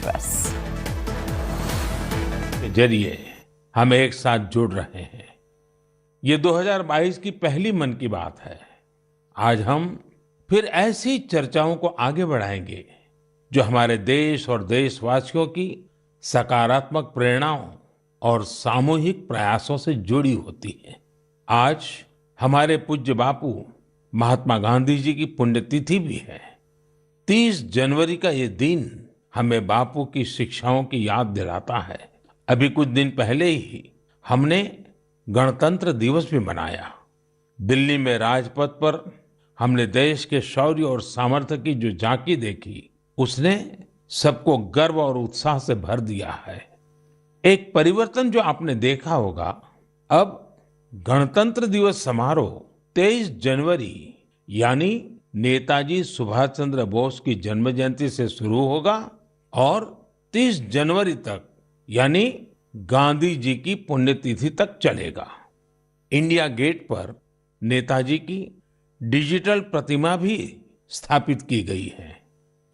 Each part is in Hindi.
दिवस के जरिए हम एक साथ जुड़ रहे हैं। ये 2022 की पहली मन की बात है। आज हम फिर ऐसी चर्चाओं को आगे बढ़ाएंगे जो हमारे देश और देशवासियों की सकारात्मक प्रेरणाओं और सामूहिक प्रयासों से जुड़ी होती है। आज हमारे पूज्य बापू महात्मा गांधी जी की पुण्यतिथि भी है। 30 जनवरी का ये दिन हमें बापू की शिक्षाओं की याद दिलाता है। अभी कुछ दिन पहले ही हमने गणतंत्र दिवस भी मनाया। दिल्ली में राजपथ पर हमने देश के शौर्य और सामर्थ्य की जो झांकी देखी, उसने सबको गर्व और उत्साह से भर दिया है। एक परिवर्तन जो आपने देखा होगा, अब गणतंत्र दिवस समारोह 23 जनवरी यानी नेताजी सुभाष चंद्र बोस की जन्म जयंती से शुरू होगा और 30 जनवरी तक यानी गांधी जी की पुण्यतिथि तक चलेगा। इंडिया गेट पर नेताजी की डिजिटल प्रतिमा भी स्थापित की गई है।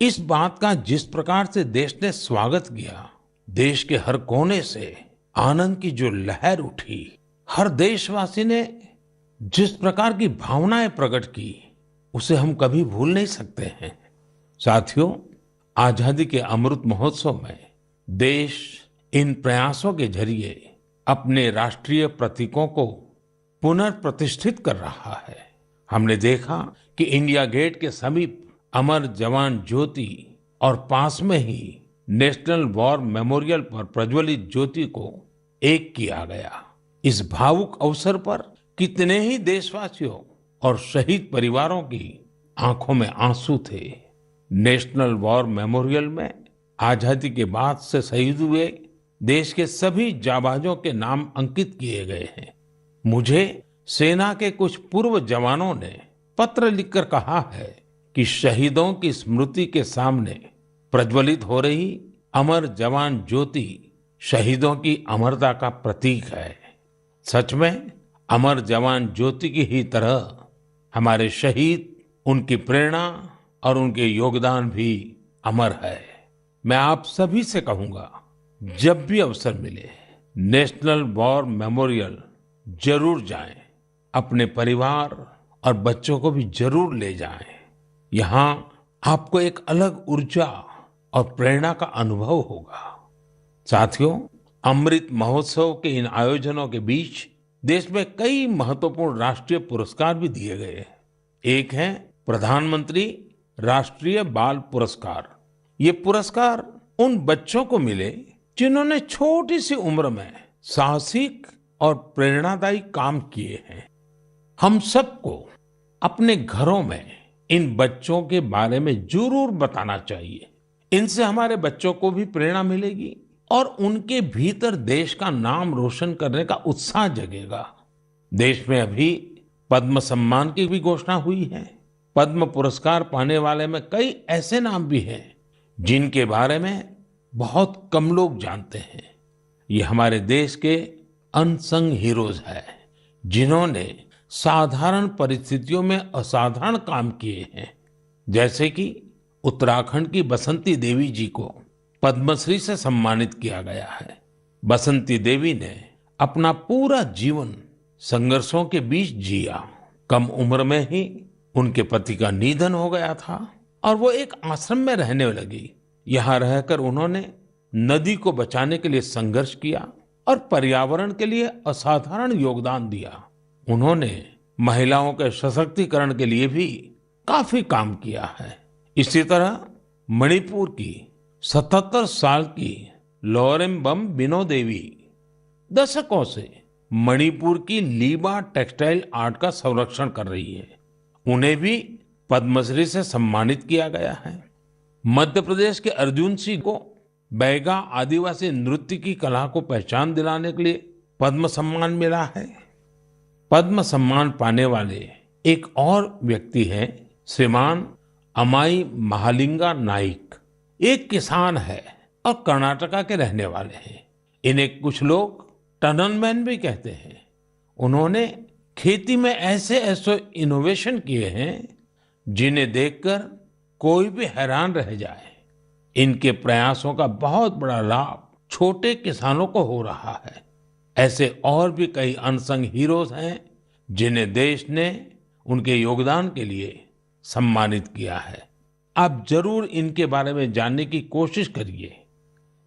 इस बात का जिस प्रकार से देश ने स्वागत किया, देश के हर कोने से आनंद की जो लहर उठी, हर देशवासी ने जिस प्रकार की भावनाएं प्रकट की, उसे हम कभी भूल नहीं सकते हैं। साथियों, आजादी के अमृत महोत्सव में देश इन प्रयासों के जरिए अपने राष्ट्रीय प्रतीकों को पुनर्प्रतिष्ठित कर रहा है। हमने देखा कि इंडिया गेट के समीप अमर जवान ज्योति और पास में ही नेशनल वॉर मेमोरियल पर प्रज्वलित ज्योति को एक किया गया। इस भावुक अवसर पर कितने ही देशवासियों और शहीद परिवारों की आंखों में आंसू थे। नेशनल वॉर मेमोरियल में आजादी के बाद से शहीद हुए देश के सभी जाबाजों के नाम अंकित किए गए हैं। मुझे सेना के कुछ पूर्व जवानों ने पत्र लिखकर कहा है कि शहीदों की स्मृति के सामने प्रज्वलित हो रही अमर जवान ज्योति शहीदों की अमरता का प्रतीक है। सच में अमर जवान ज्योति की ही तरह हमारे शहीद, उनकी प्रेरणा और उनके योगदान भी अमर है। मैं आप सभी से कहूंगा, जब भी अवसर मिले नेशनल वॉर मेमोरियल जरूर जाएं। अपने परिवार और बच्चों को भी जरूर ले जाएं। यहाँ आपको एक अलग ऊर्जा और प्रेरणा का अनुभव होगा। साथियों, अमृत महोत्सव के इन आयोजनों के बीच देश में कई महत्वपूर्ण राष्ट्रीय पुरस्कार भी दिए गए हैं। एक है प्रधानमंत्री राष्ट्रीय बाल पुरस्कार। ये पुरस्कार उन बच्चों को मिले जिन्होंने छोटी सी उम्र में साहसिक और प्रेरणादायी काम किए हैं। हम सबको अपने घरों में इन बच्चों के बारे में जरूर बताना चाहिए। इनसे हमारे बच्चों को भी प्रेरणा मिलेगी और उनके भीतर देश का नाम रोशन करने का उत्साह जगेगा। देश में अभी पद्म सम्मान की भी घोषणा हुई है। पद्म पुरस्कार पाने वाले में कई ऐसे नाम भी हैं जिनके बारे में बहुत कम लोग जानते हैं। ये हमारे देश के अनसंग हीरोज हैं, जिन्होंने साधारण परिस्थितियों में असाधारण काम किए हैं। जैसे कि उत्तराखंड की बसंती देवी जी को पद्मश्री से सम्मानित किया गया है। बसंती देवी ने अपना पूरा जीवन संघर्षों के बीच जिया। कम उम्र में ही उनके पति का निधन हो गया था और वो एक आश्रम में रहने लगी। यहाँ रहकर उन्होंने नदी को बचाने के लिए संघर्ष किया और पर्यावरण के लिए असाधारण योगदान दिया। उन्होंने महिलाओं के सशक्तिकरण के लिए भी काफी काम किया है। इसी तरह मणिपुर की 77 साल की लौरेम्बम बिनो देवी दशकों से मणिपुर की लीबा टेक्सटाइल आर्ट का संरक्षण कर रही है। उन्हें भी पद्मश्री से सम्मानित किया गया है। मध्य प्रदेश के अर्जुन सिंह को बैगा आदिवासी नृत्य की कला को पहचान दिलाने के लिए पद्म सम्मान मिला है। पद्म सम्मान पाने वाले एक और व्यक्ति हैं श्रीमान अमाई महालिंगा नाइक। एक किसान है और कर्नाटका के रहने वाले हैं। इन्हें कुछ लोग टनल मैन भी कहते हैं। उन्होंने खेती में ऐसे ऐसे इनोवेशन किए हैं जिन्हें देखकर कोई भी हैरान रह जाए। इनके प्रयासों का बहुत बड़ा लाभ छोटे किसानों को हो रहा है। ऐसे और भी कई अनसंग हीरोज हैं जिन्हें देश ने उनके योगदान के लिए सम्मानित किया है। आप जरूर इनके बारे में जानने की कोशिश करिए।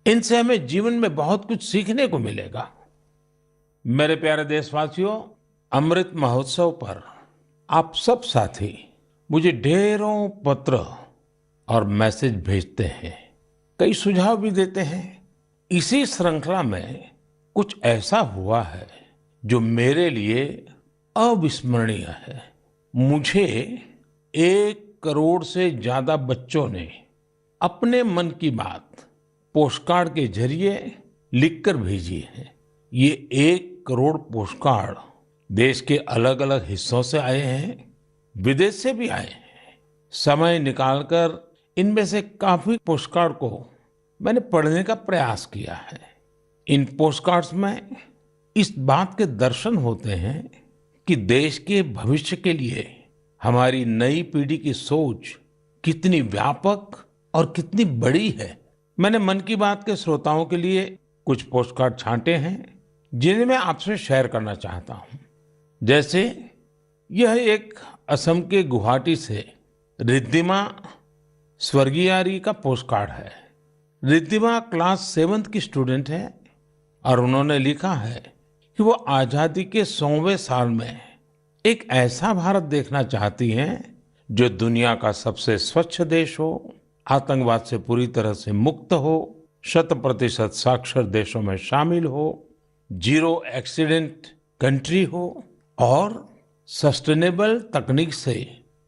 इनसे हमें जीवन में बहुत कुछ सीखने को मिलेगा। मेरे प्यारे देशवासियों, अमृत महोत्सव पर आप सब साथी मुझे ढेरों पत्र और मैसेज भेजते हैं, कई सुझाव भी देते हैं। इसी श्रृंखला में कुछ ऐसा हुआ है जो मेरे लिए अविस्मरणीय है। मुझे 1 करोड़ से ज्यादा बच्चों ने अपने मन की बात पोस्टकार्ड के जरिए लिखकर भेजी है। ये 1 करोड़ पोस्टकार्ड देश के अलग अलग हिस्सों से आए हैं, विदेश से भी आए हैं। समय निकालकर इनमें से काफी पोस्टकार्ड को मैंने पढ़ने का प्रयास किया है। इन पोस्टकार्ड्स में इस बात के दर्शन होते हैं कि देश के भविष्य के लिए हमारी नई पीढ़ी की सोच कितनी व्यापक और कितनी बड़ी है। मैंने मन की बात के श्रोताओं के लिए कुछ पोस्टकार्ड छांटे हैं जिन्हें मैं आपसे शेयर करना चाहता हूं। जैसे यह एक असम के गुवाहाटी से रिद्धिमा स्वर्गियारी का पोस्टकार्ड है। रिद्धिमा क्लास 7th की स्टूडेंट है और उन्होंने लिखा है कि वो आजादी के 100वें साल में एक ऐसा भारत देखना चाहती हैं जो दुनिया का सबसे स्वच्छ देश हो, आतंकवाद से पूरी तरह से मुक्त हो, 100% साक्षर देशों में शामिल हो, जीरो एक्सीडेंट कंट्री हो और सस्टेनेबल तकनीक से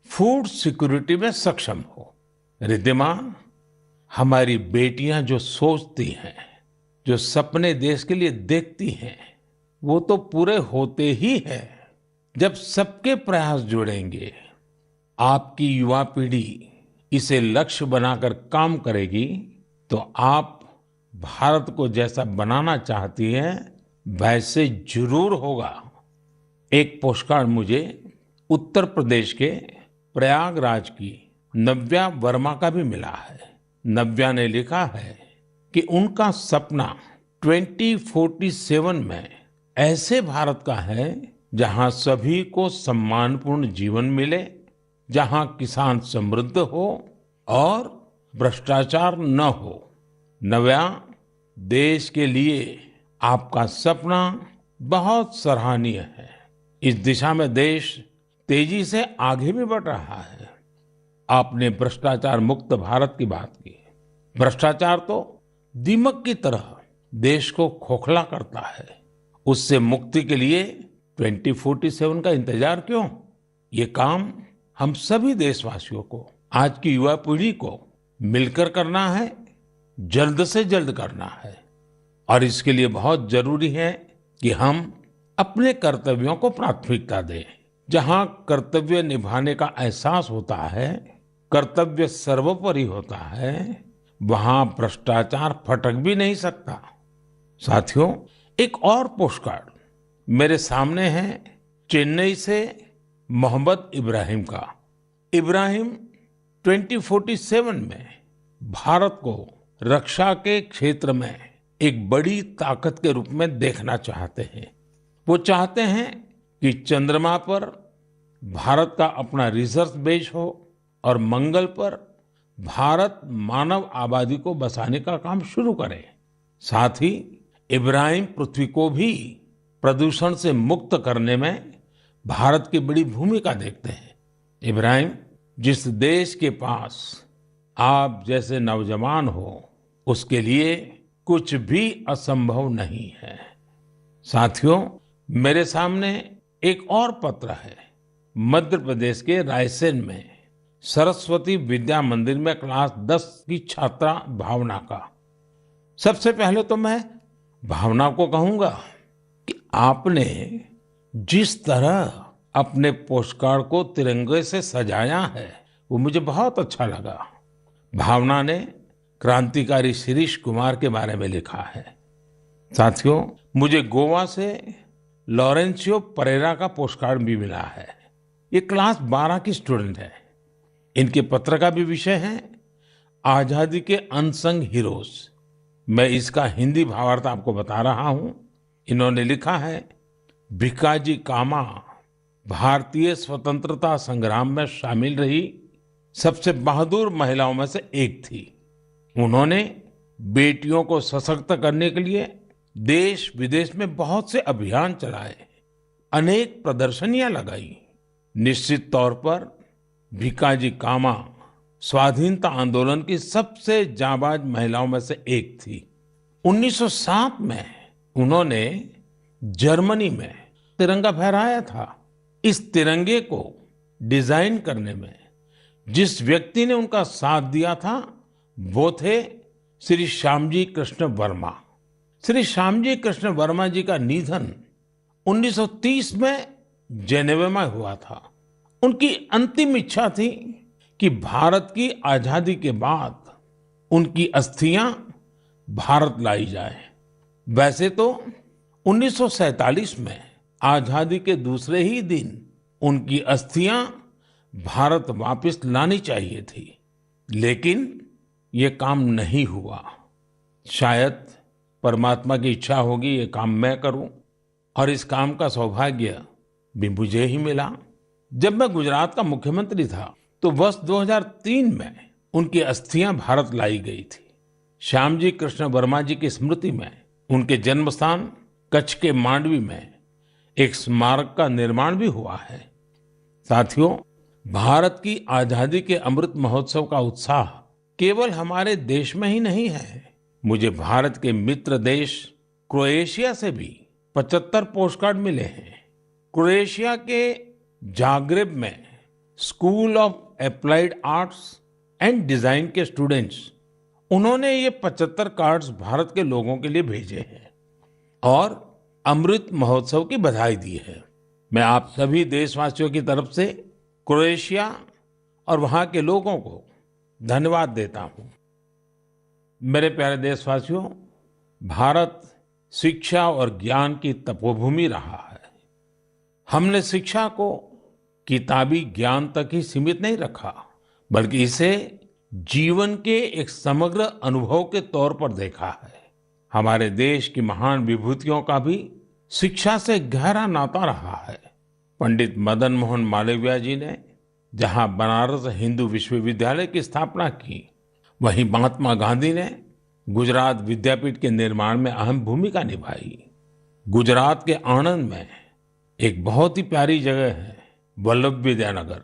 फूड सिक्योरिटी में सक्षम हो। रिद्धिमा, हमारी बेटियां जो सोचती हैं, जो सपने देश के लिए देखती हैं, वो तो पूरे होते ही हैं जब सबके प्रयास जुड़ेंगे। आपकी युवा पीढ़ी इसे लक्ष्य बनाकर काम करेगी तो आप भारत को जैसा बनाना चाहती हैं वैसे जरूर होगा। एक पोस्टकार्ड मुझे उत्तर प्रदेश के प्रयागराज की नव्या वर्मा का भी मिला है। नव्या ने लिखा है कि उनका सपना 2047 में ऐसे भारत का है जहां सभी को सम्मानपूर्ण जीवन मिले, जहां किसान समृद्ध हो और भ्रष्टाचार न हो। नव्या, देश के लिए आपका सपना बहुत सराहनीय है। इस दिशा में देश तेजी से आगे भी बढ़ रहा है। आपने भ्रष्टाचार मुक्त भारत की बात की। भ्रष्टाचार तो दीमक की तरह देश को खोखला करता है। उससे मुक्ति के लिए 2047 का इंतजार क्यों? ये काम हम सभी देशवासियों को, आज की युवा पीढ़ी को मिलकर करना है, जल्द से जल्द करना है। और इसके लिए बहुत जरूरी है कि हम अपने कर्तव्यों को प्राथमिकता दें। जहां कर्तव्य निभाने का एहसास होता है, कर्तव्य सर्वोपरि होता है, वहां भ्रष्टाचार फटक भी नहीं सकता। साथियों, एक और पोस्टकार्ड मेरे सामने है चेन्नई से मोहम्मद इब्राहिम का। इब्राहिम 2047 में भारत को रक्षा के क्षेत्र में एक बड़ी ताकत के रूप में देखना चाहते हैं। वो चाहते हैं कि चंद्रमा पर भारत का अपना रिसर्च बेस हो और मंगल पर भारत मानव आबादी को बसाने का काम शुरू करे। साथ ही इब्राहिम पृथ्वी को भी प्रदूषण से मुक्त करने में भारत की बड़ी भूमिका देखते हैं। इब्राहिम, जिस देश के पास आप जैसे नौजवान हो, उसके लिए कुछ भी असंभव नहीं है। साथियों, मेरे सामने एक और पत्र है मध्य प्रदेश के रायसेन में सरस्वती विद्या मंदिर में क्लास 10 की छात्रा भावना का। सबसे पहले तो मैं भावना को कहूंगा कि आपने जिस तरह अपने पोस्टकार्ड को तिरंगे से सजाया है वो मुझे बहुत अच्छा लगा। भावना ने क्रांतिकारी शिरीष कुमार के बारे में लिखा है। साथियों, मुझे गोवा से लॉरेंशियो परेरा का पोस्टकार्ड भी मिला है। ये क्लास 12 की स्टूडेंट है। इनके पत्र का भी विषय है आजादी के अनसंग हीरोज। मैं इसका हिंदी भावार्थ आपको बता रहा हूं। इन्होंने लिखा है, भिकाजी कामा भारतीय स्वतंत्रता संग्राम में शामिल रही सबसे बहादुर महिलाओं में से एक थी। उन्होंने बेटियों को सशक्त करने के लिए देश विदेश में बहुत से अभियान चलाए, अनेक प्रदर्शनियां लगाई। निश्चित तौर पर भिकाजी कामा स्वाधीनता आंदोलन की सबसे जाबाज महिलाओं में से एक थी। 1907 में उन्होंने जर्मनी में तिरंगा फहराया था। इस तिरंगे को डिजाइन करने में जिस व्यक्ति ने उनका साथ दिया था वो थे श्री श्यामजी कृष्ण वर्मा। श्री श्यामजी कृष्ण वर्मा जी का निधन 1930 में जेनेवा में हुआ था। उनकी अंतिम इच्छा थी कि भारत की आजादी के बाद उनकी अस्थियां भारत लाई जाए। वैसे तो 1947 में आजादी के दूसरे ही दिन उनकी अस्थियां भारत वापस लानी चाहिए थी, लेकिन ये काम नहीं हुआ। शायद परमात्मा की इच्छा होगी ये काम मैं करूं, और इस काम का सौभाग्य भी मुझे ही मिला। जब मैं गुजरात का मुख्यमंत्री था तो वर्ष 2003 में उनकी अस्थियां भारत लाई गई थी। श्यामजी कृष्ण वर्मा जी की स्मृति में उनके जन्म स्थान कच्छ के मांडवी में एक स्मारक का निर्माण भी हुआ है। साथियों, भारत की आजादी के अमृत महोत्सव का उत्साह केवल हमारे देश में ही नहीं है। मुझे भारत के मित्र देश क्रोएशिया से भी 75 पोस्टकार्ड मिले हैं। क्रोएशिया के जाग्रेब में school of applied arts and design के स्टूडेंट्स, उन्होंने ये 75 कार्ड्स भारत के लोगों के लिए भेजे हैं और अमृत महोत्सव की बधाई दी है। मैं आप सभी देशवासियों की तरफ से क्रोएशिया और वहां के लोगों को धन्यवाद देता हूं। मेरे प्यारे देशवासियों, भारत शिक्षा और ज्ञान की तपोभूमि रहा है। हमने शिक्षा को किताबी ज्ञान तक ही सीमित नहीं रखा, बल्कि इसे जीवन के एक समग्र अनुभव के तौर पर देखा है। हमारे देश की महान विभूतियों का भी शिक्षा से गहरा नाता रहा है। पंडित मदन मोहन मालवीय जी ने जहां बनारस हिंदू विश्वविद्यालय की स्थापना की, वहीं महात्मा गांधी ने गुजरात विद्यापीठ के निर्माण में अहम भूमिका निभाई। गुजरात के आणंद में एक बहुत ही प्यारी जगह है, वल्लभ विद्यानगर।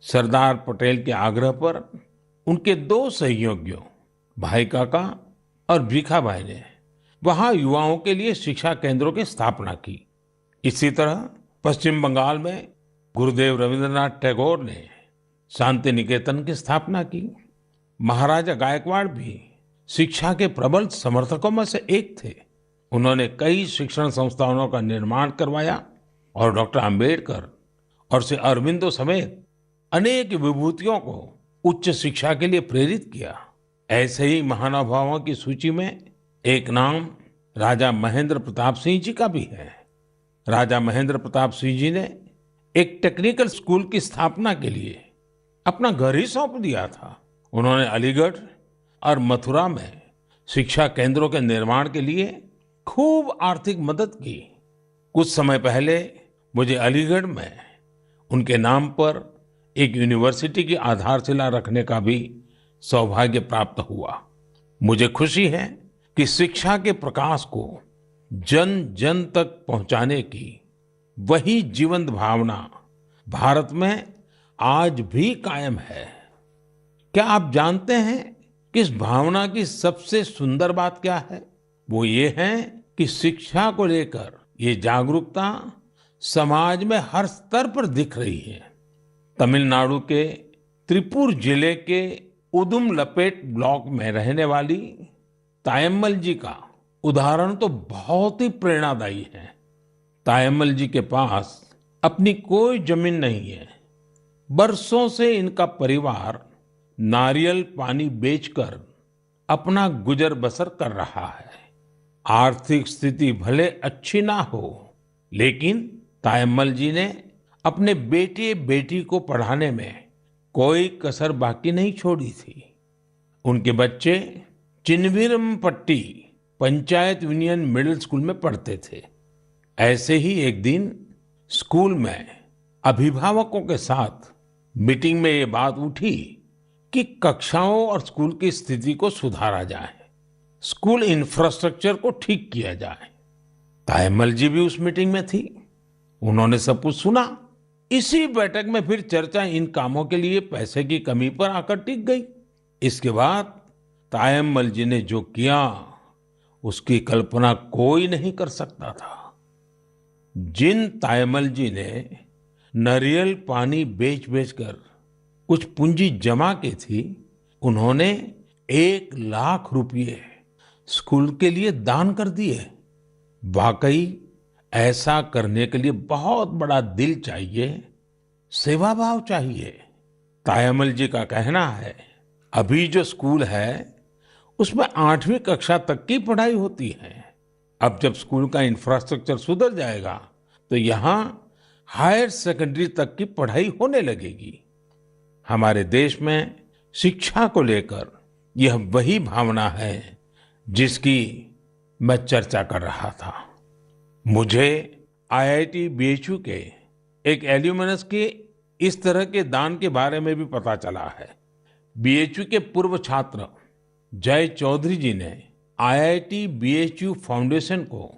सरदार पटेल के आग्रह पर उनके 2 सहयोगियों भाई काका और भीखा भाई ने वहां युवाओं के लिए शिक्षा केंद्रों की स्थापना की। इसी तरह पश्चिम बंगाल में गुरुदेव रविंद्रनाथ टैगोर ने शांति निकेतन की स्थापना की। महाराजा गायकवाड़ भी शिक्षा के प्रबल समर्थकों में से एक थे। उन्होंने कई शिक्षण संस्थानों का निर्माण करवाया और डॉक्टर अंबेडकर और श्री अरविंदो समेत अनेक विभूतियों को उच्च शिक्षा के लिए प्रेरित किया। ऐसे ही महानुभावों की सूची में एक नाम राजा महेंद्र प्रताप सिंह जी का भी है। राजा महेंद्र प्रताप सिंह जी ने एक टेक्निकल स्कूल की स्थापना के लिए अपना घर ही सौंप दिया था। उन्होंने अलीगढ़ और मथुरा में शिक्षा केंद्रों के निर्माण के लिए खूब आर्थिक मदद की। कुछ समय पहले मुझे अलीगढ़ में उनके नाम पर एक यूनिवर्सिटी की आधारशिला रखने का भी सौभाग्य प्राप्त हुआ। मुझे खुशी है कि शिक्षा के प्रकाश को जन जन तक पहुंचाने की वही जीवंत भावना भारत में आज भी कायम है। क्या आप जानते हैं कि इस भावना की सबसे सुंदर बात क्या है? वो ये है कि शिक्षा को लेकर ये जागरूकता समाज में हर स्तर पर दिख रही है। तमिलनाडु के त्रिपुर जिले के उदुमलपेट ब्लॉक में रहने वाली तायम्मल जी का उदाहरण तो बहुत ही प्रेरणादायी है। तायम्मल जी के पास अपनी कोई जमीन नहीं है। बरसों से इनका परिवार नारियल पानी बेचकर अपना गुजर बसर कर रहा है। आर्थिक स्थिति भले अच्छी ना हो, लेकिन तायम्मल जी ने अपने बेटे बेटी को पढ़ाने में कोई कसर बाकी नहीं छोड़ी थी। उनके बच्चे Chinnaveerampatti panchayat union middle school में पढ़ते थे। ऐसे ही एक दिन स्कूल में अभिभावकों के साथ मीटिंग में ये बात उठी कि कक्षाओं और स्कूल की स्थिति को सुधारा जाए, स्कूल इंफ्रास्ट्रक्चर को ठीक किया जाए। तायम्मल जी भी उस मीटिंग में थी। उन्होंने सब कुछ सुना। इसी बैठक में फिर चर्चा इन कामों के लिए पैसे की कमी पर आकर टिक गई। इसके बाद तायम्मल जी ने जो किया उसकी कल्पना कोई नहीं कर सकता था। जिन तायम्मल जी ने नारियल पानी बेच बेचकर कुछ पूंजी जमा की थी, उन्होंने 1 लाख रुपए स्कूल के लिए दान कर दिए। वाकई ऐसा करने के लिए बहुत बड़ा दिल चाहिए, सेवा भाव चाहिए। तायम्मल जी का कहना है, अभी जो स्कूल है उसमें 8वीं कक्षा तक की पढ़ाई होती है। अब जब स्कूल का इंफ्रास्ट्रक्चर सुधर जाएगा तो यहाँ हायर सेकेंडरी तक की पढ़ाई होने लगेगी। हमारे देश में शिक्षा को लेकर यह वही भावना है जिसकी मैं चर्चा कर रहा था। मुझे आईआईटी बीएचयू के एक एल्यूमिनस के इस तरह के दान के बारे में भी पता चला है। बीएचयू के पूर्व छात्र जय चौधरी जी ने आईआईटी बीएचयू फाउंडेशन को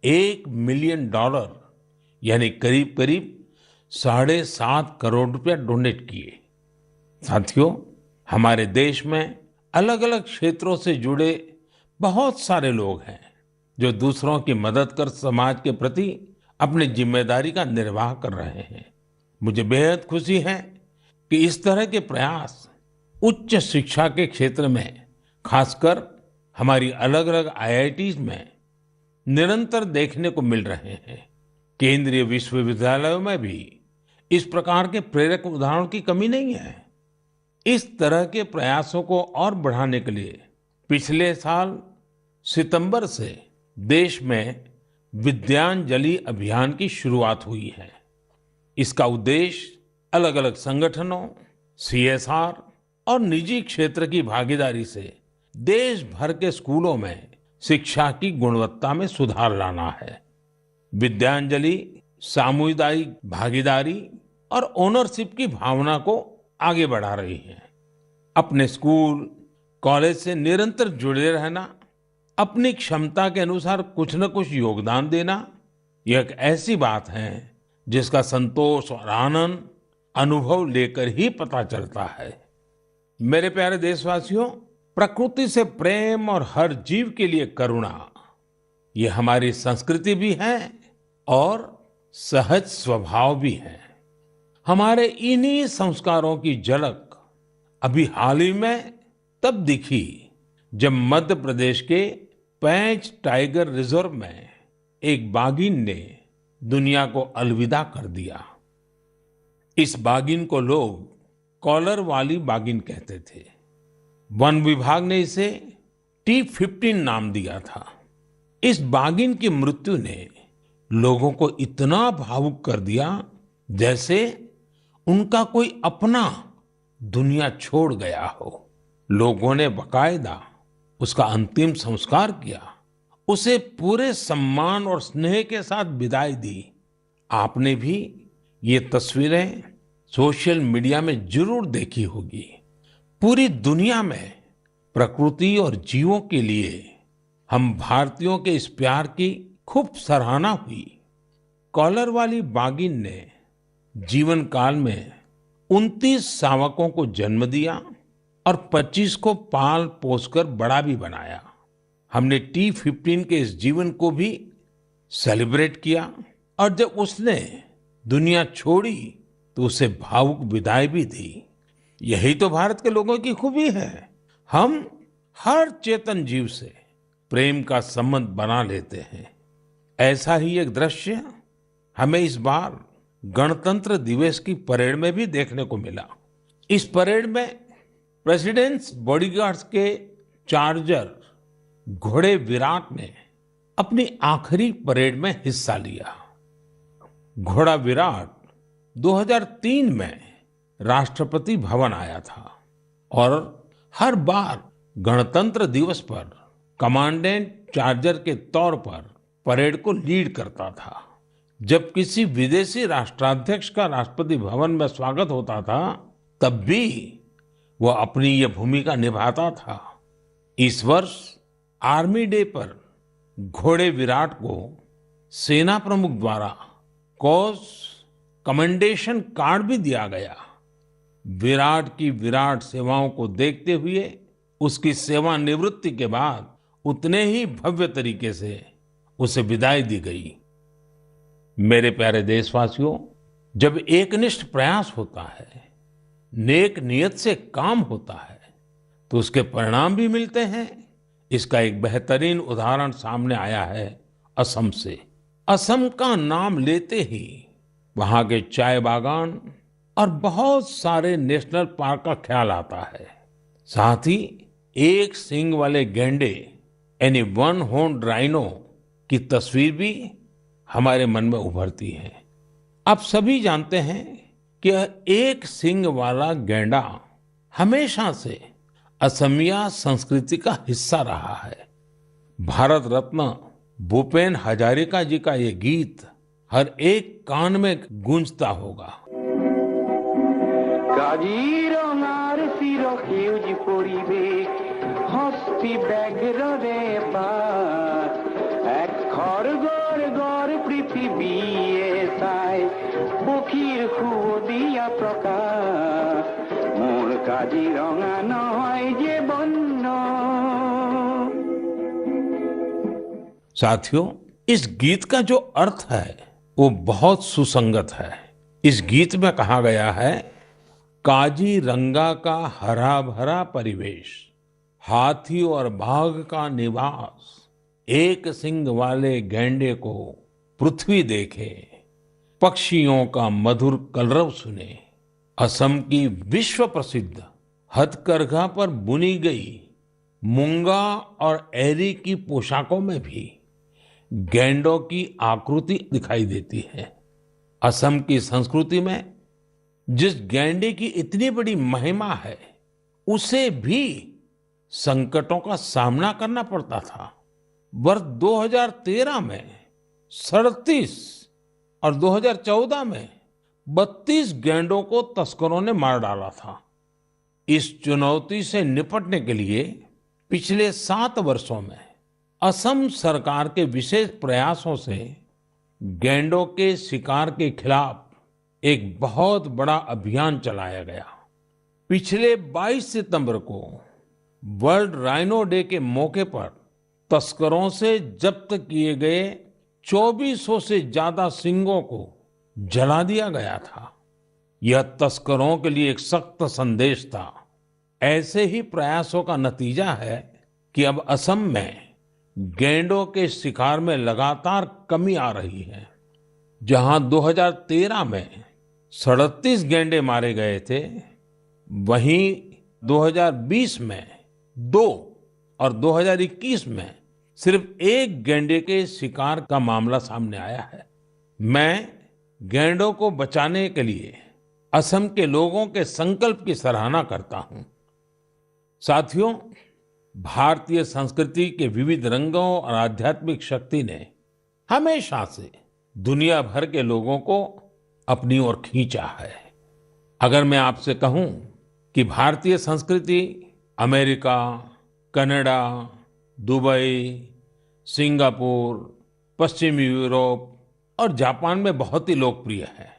$1 मिलियन यानी करीब करीब 7.5 करोड़ रुपया डोनेट किए। साथियों, हमारे देश में अलग अलग क्षेत्रों से जुड़े बहुत सारे लोग हैं जो दूसरों की मदद कर समाज के प्रति अपनी जिम्मेदारी का निर्वाह कर रहे हैं। मुझे बेहद खुशी है कि इस तरह के प्रयास उच्च शिक्षा के क्षेत्र में, खासकर हमारी अलग अलग आईआईटीज में निरंतर देखने को मिल रहे हैं। केंद्रीय विश्वविद्यालयों में भी इस प्रकार के प्रेरक उदाहरणों की कमी नहीं है। इस तरह के प्रयासों को और बढ़ाने के लिए पिछले साल सितंबर से देश में विद्यांजलि अभियान की शुरुआत हुई है। इसका उद्देश्य अलग अलग संगठनों, सीएसआर और निजी क्षेत्र की भागीदारी से देश भर के स्कूलों में शिक्षा की गुणवत्ता में सुधार लाना है। विद्यांजलि सामुदायिक भागीदारी और ओनरशिप की भावना को आगे बढ़ा रही है। अपने स्कूल, कॉलेज से निरंतर जुड़े रहना, अपनी क्षमता के अनुसार कुछ न कुछ योगदान देना, यह एक ऐसी बात है जिसका संतोष और आनंद अनुभव लेकर ही पता चलता है। मेरे प्यारे देशवासियों, प्रकृति से प्रेम और हर जीव के लिए करुणा, ये हमारी संस्कृति भी है और सहज स्वभाव भी है। हमारे इन्हीं संस्कारों की झलक अभी हाल ही में तब दिखी जब मध्य प्रदेश के पेंच टाइगर रिजर्व में एक बाघिन ने दुनिया को अलविदा कर दिया। इस बाघिन को लोग कॉलर वाली बाघिन कहते थे। वन विभाग ने इसे T15 नाम दिया था। इस बाघिन की मृत्यु ने लोगों को इतना भावुक कर दिया जैसे उनका कोई अपना दुनिया छोड़ गया हो। लोगों ने बाकायदा उसका अंतिम संस्कार किया, उसे पूरे सम्मान और स्नेह के साथ विदाई दी। आपने भी ये तस्वीरें सोशल मीडिया में जरूर देखी होगी। पूरी दुनिया में प्रकृति और जीवों के लिए हम भारतीयों के इस प्यार की खूब सराहना हुई। कॉलर वाली बाघिन ने जीवन काल में 29 शावकों को जन्म दिया और 25 को पाल पोसकर बड़ा भी बनाया। हमने T15 के इस जीवन को भी सेलिब्रेट किया और जब उसने दुनिया छोड़ी तो उसे भावुक विदाई भी दी। यही तो भारत के लोगों की खूबी है। हम हर चेतन जीव से प्रेम का संबंध बना लेते हैं। ऐसा ही एक दृश्य हमें इस बार गणतंत्र दिवस की परेड में भी देखने को मिला। इस परेड में प्रेसिडेंट्स बॉडीगार्ड्स के चार्जर घोड़े विराट ने अपनी आखिरी परेड में हिस्सा लिया। घोड़ा विराट 2003 में राष्ट्रपति भवन आया था और हर बार गणतंत्र दिवस पर कमांडेंट चार्जर के तौर पर परेड को लीड करता था। जब किसी विदेशी राष्ट्राध्यक्ष का राष्ट्रपति भवन में स्वागत होता था, तब भी वो अपनी ये भूमिका निभाता था। इस वर्ष आर्मी डे पर घोड़े विराट को सेना प्रमुख द्वारा कॉज कमेंडेशन कार्ड भी दिया गया। विराट की विराट सेवाओं को देखते हुए उसकी सेवानिवृत्ति के बाद उतने ही भव्य तरीके से उसे विदाई दी गई। मेरे प्यारे देशवासियों, जब एकनिष्ठ प्रयास होता है, नेक नियत से काम होता है, तो उसके परिणाम भी मिलते हैं। इसका एक बेहतरीन उदाहरण सामने आया है असम से। असम का नाम लेते ही वहां के चाय बागान और बहुत सारे नेशनल पार्क का ख्याल आता है। साथ ही एक सींग वाले गैंडे यानी वन हॉर्न्ड राइनो की तस्वीर भी हमारे मन में उभरती है। आप सभी जानते हैं कि एक सींग वाला गैंडा हमेशा से असमिया संस्कृति का हिस्सा रहा है। भारत रत्न भूपेन हजारिका जी का ये गीत हर एक कान में गूंजता होगा। কাজিৰঙাৰ চিৰসেউজ পৰিৱেশ হস্তি ব্যাঘ্ৰৰে পাত এক খড়গৰ গড় পৃথিৱীয়ে চাই পক্ষীৰ সুদিয়া প্ৰকাশ মোৰ কাজিৰঙা নহয় যে বন্য। साथियों, इस गीत का जो अर्थ है वो बहुत सुसंगत है। इस गीत में कहा गया है, काजीरंगा का हरा भरा परिवेश, हाथी और बाघ का निवास, एक सींग वाले गैंडे को पृथ्वी देखे, पक्षियों का मधुर कलरव सुने। असम की विश्व प्रसिद्ध हथकरघा पर बुनी गई मूंगा और एरी की पोशाकों में भी गैंडों की आकृति दिखाई देती है। असम की संस्कृति में जिस गैंडे की इतनी बड़ी महिमा है, उसे भी संकटों का सामना करना पड़ता था। वर्ष 2013 में 37 और 2014 में 32 गैंडों को तस्करों ने मार डाला था। इस चुनौती से निपटने के लिए पिछले 7 वर्षों में असम सरकार के विशेष प्रयासों से गैंडों के शिकार के खिलाफ एक बहुत बड़ा अभियान चलाया गया। पिछले 22 सितंबर को वर्ल्ड राइनो डे के मौके पर तस्करों से जब्त किए गए 2400 से ज्यादा सींगों को जला दिया गया था। यह तस्करों के लिए एक सख्त संदेश था। ऐसे ही प्रयासों का नतीजा है कि अब असम में गैंडों के शिकार में लगातार कमी आ रही है। जहां 2013 में 37 गैंडे मारे गए थे, वहीं 2020 में 2 और 2021 में सिर्फ 1 गैंडे के शिकार का मामला सामने आया है। मैं गैंडों को बचाने के लिए असम के लोगों के संकल्प की सराहना करता हूं। साथियों, भारतीय संस्कृति के विविध रंगों और आध्यात्मिक शक्ति ने हमेशा से दुनिया भर के लोगों को अपनी ओर खींचा है। अगर मैं आपसे कहूं कि भारतीय संस्कृति अमेरिका, कनाडा, दुबई, सिंगापुर, पश्चिमी यूरोप और जापान में बहुत ही लोकप्रिय है,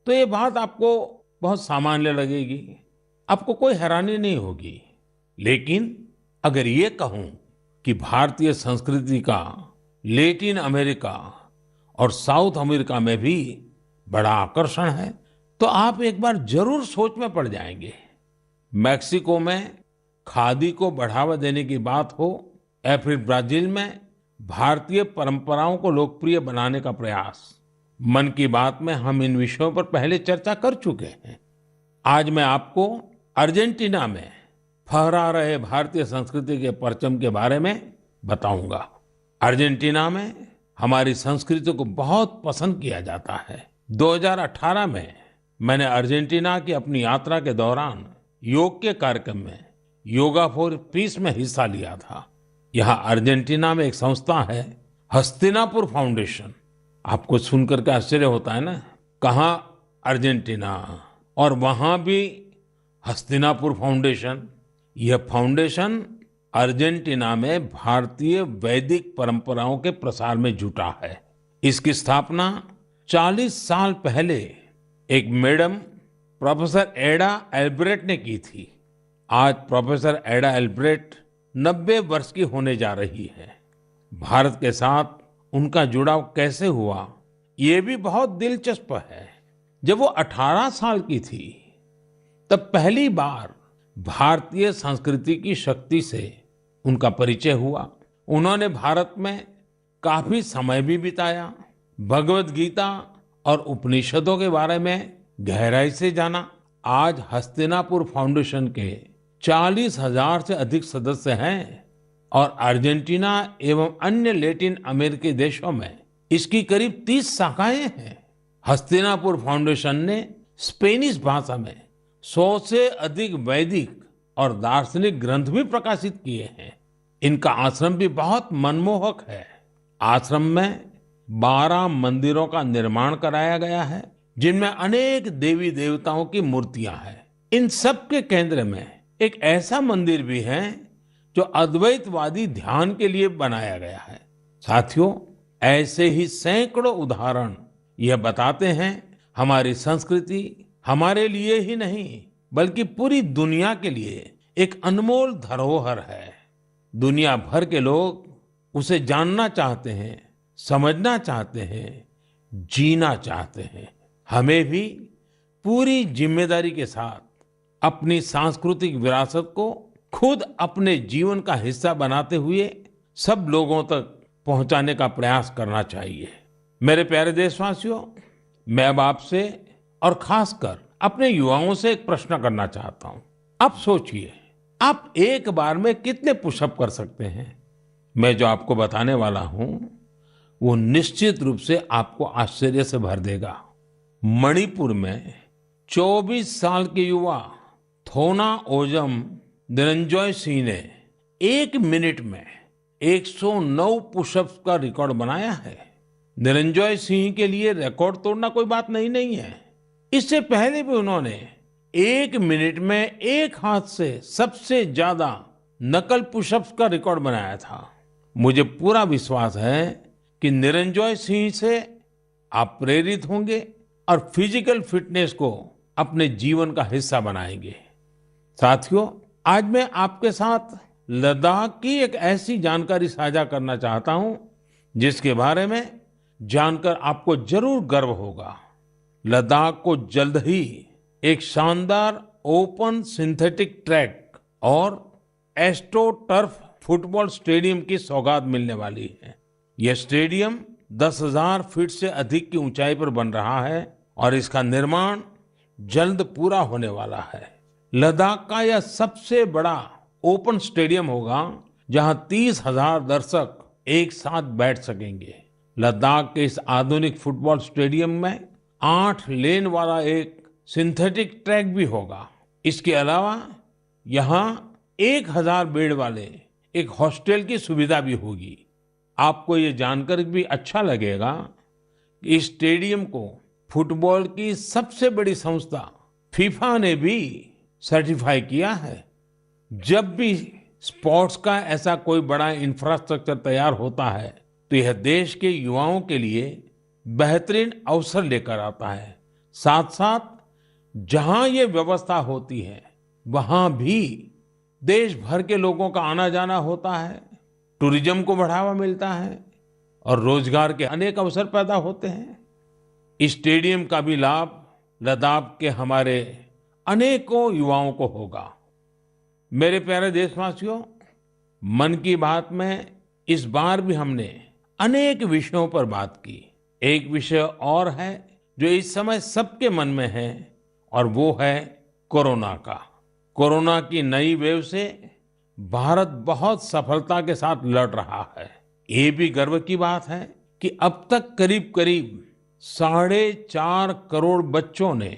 तो ये बात आपको बहुत सामान्य लगेगी, आपको कोई हैरानी नहीं होगी। लेकिन अगर ये कहूं कि भारतीय संस्कृति का लैटिन अमेरिका और साउथ अमेरिका में भी बड़ा आकर्षण है, तो आप एक बार जरूर सोच में पड़ जाएंगे। मैक्सिको में खादी को बढ़ावा देने की बात हो या फिर ब्राजील में भारतीय परंपराओं को लोकप्रिय बनाने का प्रयास, मन की बात में हम इन विषयों पर पहले चर्चा कर चुके हैं। आज मैं आपको अर्जेंटीना में फहरा रहे भारतीय संस्कृति के परचम के बारे में बताऊंगा। अर्जेंटीना में हमारी संस्कृति को बहुत पसंद किया जाता है। 2018 में मैंने अर्जेंटीना की अपनी यात्रा के दौरान योग के कार्यक्रम में योगा फॉर पीस में हिस्सा लिया था। यहाँ अर्जेंटीना में एक संस्था है, हस्तिनापुर फाउंडेशन। आपको सुनकर के आश्चर्य होता है ना, कहाँ अर्जेंटीना और वहां भी हस्तिनापुर फाउंडेशन। यह फाउंडेशन अर्जेंटीना में भारतीय वैदिक परंपराओं के प्रसार में जुटा है। इसकी स्थापना 40 साल पहले एक मैडम प्रोफेसर एडा एल्ब्रेट ने की थी। आज प्रोफेसर एडा एल्ब्रेट 90 वर्ष की होने जा रही है। भारत के साथ उनका जुड़ाव कैसे हुआ, ये भी बहुत दिलचस्प है। जब वो 18 साल की थी, तब पहली बार भारतीय संस्कृति की शक्ति से उनका परिचय हुआ। उन्होंने भारत में काफी समय भी बिताया, भगवत गीता और उपनिषदों के बारे में गहराई से जाना। आज हस्तिनापुर फाउंडेशन के 40,000 से अधिक सदस्य हैं और अर्जेंटीना एवं अन्य लैटिन अमेरिकी देशों में इसकी करीब 30 शाखाएं हैं। हस्तिनापुर फाउंडेशन ने स्पेनिश भाषा में 100 से अधिक वैदिक और दार्शनिक ग्रंथ भी प्रकाशित किए हैं। इनका आश्रम भी बहुत मनमोहक है। आश्रम में 12 मंदिरों का निर्माण कराया गया है, जिनमें अनेक देवी देवताओं की मूर्तियां हैं। इन सब के केंद्र में एक ऐसा मंदिर भी है जो अद्वैतवादी ध्यान के लिए बनाया गया है। साथियों, ऐसे ही सैकड़ों उदाहरण यह बताते हैं हमारी संस्कृति हमारे लिए ही नहीं बल्कि पूरी दुनिया के लिए एक अनमोल धरोहर है। दुनिया भर के लोग उसे जानना चाहते हैं, समझना चाहते हैं, जीना चाहते हैं। हमें भी पूरी जिम्मेदारी के साथ अपनी सांस्कृतिक विरासत को खुद अपने जीवन का हिस्सा बनाते हुए सब लोगों तक पहुंचाने का प्रयास करना चाहिए। मेरे प्यारे देशवासियों, मैं अब आपसे और खासकर अपने युवाओं से एक प्रश्न करना चाहता हूं। अब सोचिए, आप एक बार में कितने पुशअप कर सकते हैं? मैं जो आपको बताने वाला हूं वो निश्चित रूप से आपको आश्चर्य से भर देगा। मणिपुर में 24 साल के युवा थोना ओजम निरंजॉय सिंह ने 1 मिनट में 109 पुशअप्स का रिकॉर्ड बनाया है। निरंजॉय सिंह के लिए रिकॉर्ड तोड़ना कोई बात नहीं है। इससे पहले भी उन्होंने 1 मिनट में एक हाथ से सबसे ज्यादा नकल पुशअप्स का रिकॉर्ड बनाया था। मुझे पूरा विश्वास है कि निरंजॉय सिंह से आप प्रेरित होंगे और फिजिकल फिटनेस को अपने जीवन का हिस्सा बनाएंगे। साथियों, आज मैं आपके साथ लद्दाख की एक ऐसी जानकारी साझा करना चाहता हूं जिसके बारे में जानकर आपको जरूर गर्व होगा। लद्दाख को जल्द ही एक शानदार ओपन सिंथेटिक ट्रैक और एस्ट्रो टर्फ फुटबॉल स्टेडियम की सौगात मिलने वाली है। यह स्टेडियम 10,000 फीट से अधिक की ऊंचाई पर बन रहा है और इसका निर्माण जल्द पूरा होने वाला है। लद्दाख का यह सबसे बड़ा ओपन स्टेडियम होगा जहां 30,000 दर्शक एक साथ बैठ सकेंगे। लद्दाख के इस आधुनिक फुटबॉल स्टेडियम में 8 लेन वाला एक सिंथेटिक ट्रैक भी होगा। इसके अलावा यहाँ 1,000 बेड वाले एक हॉस्टल की सुविधा भी होगी। आपको ये जानकर भी अच्छा लगेगा कि इस स्टेडियम को फुटबॉल की सबसे बड़ी संस्था फीफा ने भी सर्टिफाई किया है। जब भी स्पोर्ट्स का ऐसा कोई बड़ा इंफ्रास्ट्रक्चर तैयार होता है तो यह देश के युवाओं के लिए बेहतरीन अवसर लेकर आता है। साथ साथ जहां ये व्यवस्था होती है वहां भी देश भर के लोगों का आना जाना होता है, टूरिज्म को बढ़ावा मिलता है और रोजगार के अनेक अवसर पैदा होते हैं। इस स्टेडियम का भी लाभ लद्दाख के हमारे अनेकों युवाओं को होगा। मेरे प्यारे देशवासियों, मन की बात में इस बार भी हमने अनेक विषयों पर बात की। एक विषय और है जो इस समय सबके मन में है और वो है कोरोना का। कोरोना की नई वेव से भारत बहुत सफलता के साथ लड़ रहा है। ये भी गर्व की बात है कि अब तक करीब करीब 4.5 करोड़ बच्चों ने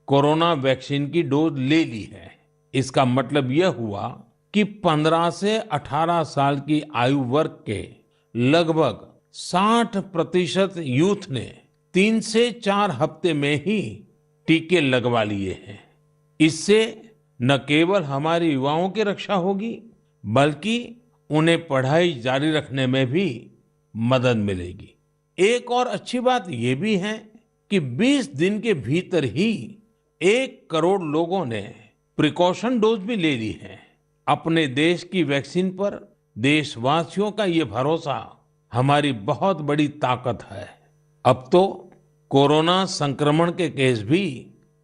कोरोना वैक्सीन की डोज ले ली है। इसका मतलब यह हुआ कि 15 से 18 साल की आयु वर्ग के लगभग 60% यूथ ने 3 से 4 हफ्ते में ही टीके लगवा लिए हैं। इससे न केवल हमारे युवाओं की रक्षा होगी, बल्कि उन्हें पढ़ाई जारी रखने में भी मदद मिलेगी। एक और अच्छी बात ये भी है कि 20 दिन के भीतर ही 1 करोड़ लोगों ने प्रिकॉशन डोज भी ले ली है। अपने देश की वैक्सीन पर देशवासियों का ये भरोसा हमारी बहुत बड़ी ताकत है। अब तो कोरोना संक्रमण के केस भी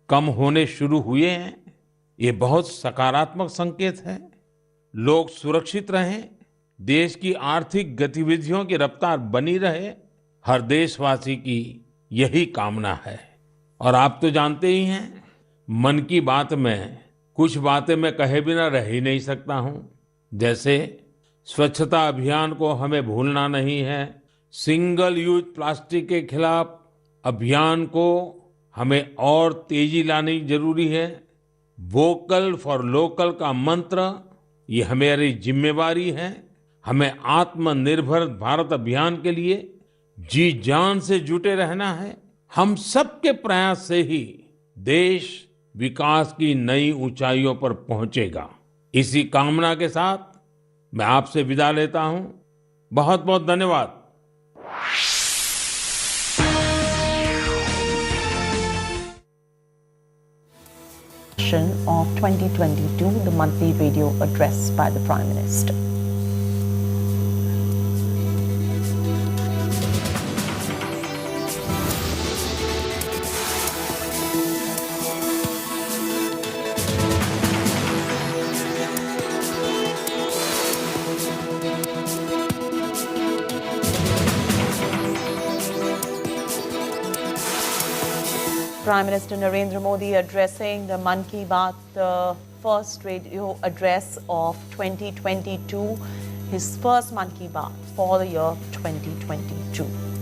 कम होने शुरू हुए हैं। ये बहुत सकारात्मक संकेत है। लोग सुरक्षित रहें, देश की आर्थिक गतिविधियों की रफ्तार बनी रहे, हर देशवासी की यही कामना है। और आप तो जानते ही हैं, मन की बात में कुछ बातें मैं कहे बिना रह ही नहीं सकता हूं। जैसे स्वच्छता अभियान को हमें भूलना नहीं है, सिंगल यूज प्लास्टिक के खिलाफ अभियान को हमें और तेजी लानी जरूरी है। वोकल फॉर लोकल का मंत्र ये हमारी जिम्मेवारी है। हमें आत्मनिर्भर भारत अभियान के लिए जी जान से जुटे रहना है। हम सबके प्रयास से ही देश विकास की नई ऊंचाइयों पर पहुंचेगा। इसी कामना के साथ मैं आपसे विदा लेता हूं। बहुत बहुत धन्यवाद। Of 2022, the monthly radio address by the Prime Minister. Prime Minister Narendra Modi addressing the Mann Ki Baat, the first radio address of 2022, his first Mann Ki Baat for the year 2022.